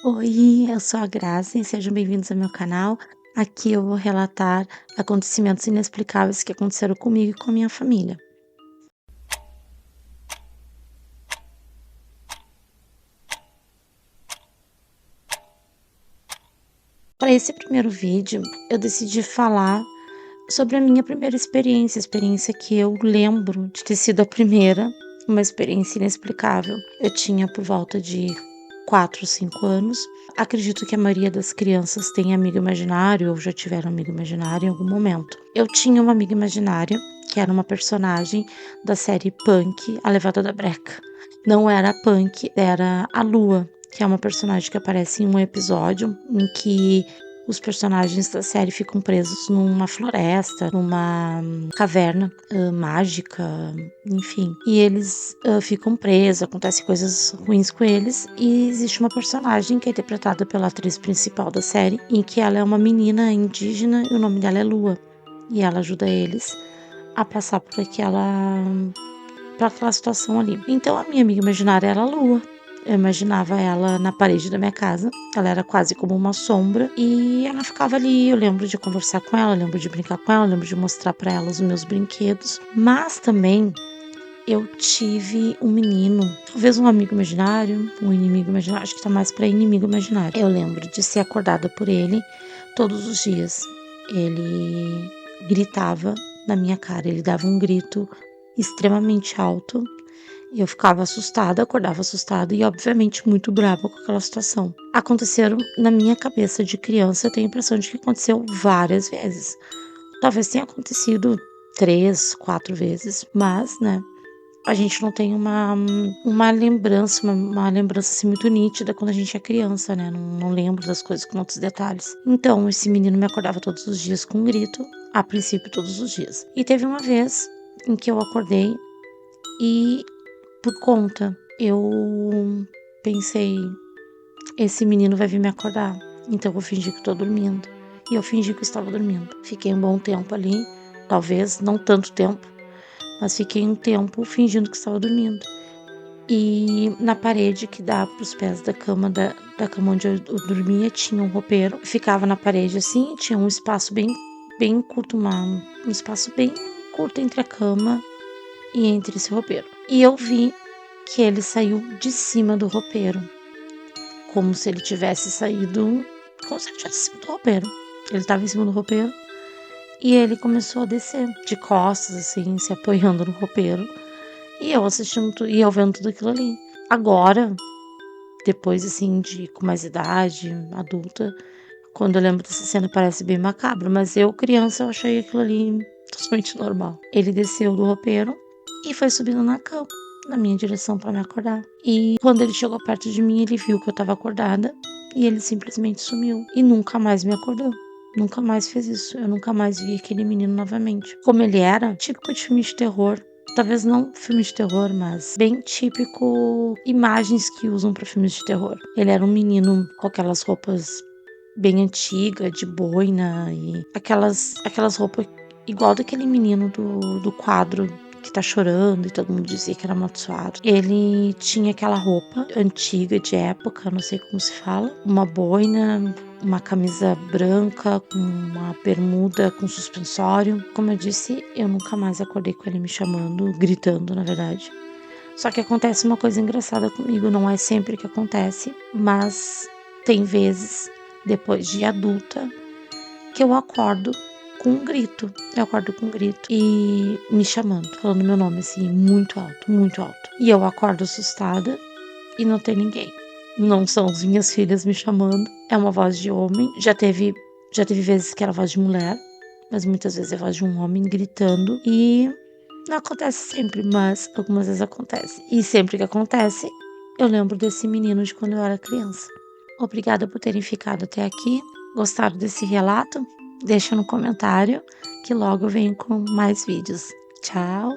Oi, eu sou a Graça e sejam bem-vindos ao meu canal. Aqui eu vou relatar acontecimentos inexplicáveis que aconteceram comigo e com a minha família. Para esse primeiro vídeo, eu decidi falar sobre a minha primeira experiência, experiência que eu lembro de ter sido a primeira, uma experiência inexplicável. Eu tinha por volta de 4, 5 anos. Acredito que a maioria das crianças tem amigo imaginário ou já tiveram amigo imaginário em algum momento. Eu tinha uma amiga imaginária que era uma personagem da série Punk, A Levada da Breca. Não era a Punk, era a Lua, que é uma personagem que aparece em um episódio em que os personagens da série ficam presos numa floresta, numa caverna mágica, enfim. E eles ficam presos, acontecem coisas ruins com eles. E existe uma personagem que é interpretada pela atriz principal da série, em que ela é uma menina indígena e o nome dela é Lua. E ela ajuda eles a passar por aquela situação ali. Então a minha amiga imaginária era a Lua. Eu imaginava ela na parede da minha casa. Ela era quase como uma sombra e ela ficava ali. Eu lembro de conversar com ela, lembro de brincar com ela, lembro de mostrar para ela os meus brinquedos. Mas também eu tive um menino, talvez um amigo imaginário, um inimigo imaginário, acho que tá mais para inimigo imaginário. Eu lembro de ser acordada por ele todos os dias. Ele gritava na minha cara, ele dava um grito extremamente alto. Eu ficava assustada, acordava assustada e, obviamente, muito brava com aquela situação. Aconteceram na minha cabeça de criança, eu tenho a impressão de que aconteceu várias vezes. Talvez tenha acontecido 3, 4 vezes, mas, né, a gente não tem uma lembrança, uma lembrança assim, muito nítida quando a gente é criança, né? Não lembro das coisas com muitos detalhes. Então, esse menino me acordava todos os dias com um grito, a princípio todos os dias. E teve uma vez em que eu acordei e por conta, eu pensei, esse menino vai vir me acordar, então eu vou fingir que estou dormindo. E eu fingi que eu estava dormindo. Fiquei um bom tempo ali, talvez não tanto tempo, mas fiquei um tempo fingindo que estava dormindo. E na parede que dá para os pés da cama, da cama onde eu dormia, tinha um roupeiro. Ficava na parede assim, tinha um espaço bem curto, um espaço bem curto entre a cama e entre esse roupeiro. E eu vi que ele saiu de cima do roupeiro, como se ele tivesse saído, como se ele tivesse em cima do roupeiro. Ele estava em cima do roupeiro e ele começou a descer de costas, assim, se apoiando no roupeiro. E eu assistindo e eu vendo tudo aquilo ali. Agora, depois assim, com mais idade, adulta, quando eu lembro dessa cena parece bem macabro, mas eu, criança, eu achei aquilo ali totalmente normal. Ele desceu do roupeiro e foi subindo na cama, na minha direção para me acordar. E quando ele chegou perto de mim, ele viu que eu estava acordada e ele simplesmente sumiu e nunca mais me acordou. Nunca mais fez isso. Eu nunca mais vi aquele menino novamente. Como ele era, típico de filme de terror. Talvez não filme de terror, mas bem típico imagens que usam para filmes de terror. Ele era um menino com aquelas roupas bem antigas, de boina e aquelas roupas igual daquele menino do quadro que tá chorando e todo mundo dizia que era amaldiçoado. Ele tinha aquela roupa antiga de época, não sei como se fala, uma boina, uma camisa branca com uma bermuda com suspensório. Como eu disse, eu nunca mais acordei com ele me chamando, gritando, na verdade. Só que acontece uma coisa engraçada comigo, não é sempre que acontece, mas tem vezes, depois de adulta, que eu acordo com um grito. Eu acordo com um grito e me chamando, falando meu nome assim, muito alto, muito alto. E eu acordo assustada e não tem ninguém. Não são as minhas filhas me chamando, é uma voz de homem. Já teve vezes que era voz de mulher, mas muitas vezes é voz de um homem gritando e não acontece sempre, mas algumas vezes acontece. E sempre que acontece, eu lembro desse menino de quando eu era criança. Obrigada por terem ficado até aqui. Gostaram desse relato? Deixa no comentário que logo eu venho com mais vídeos. Tchau!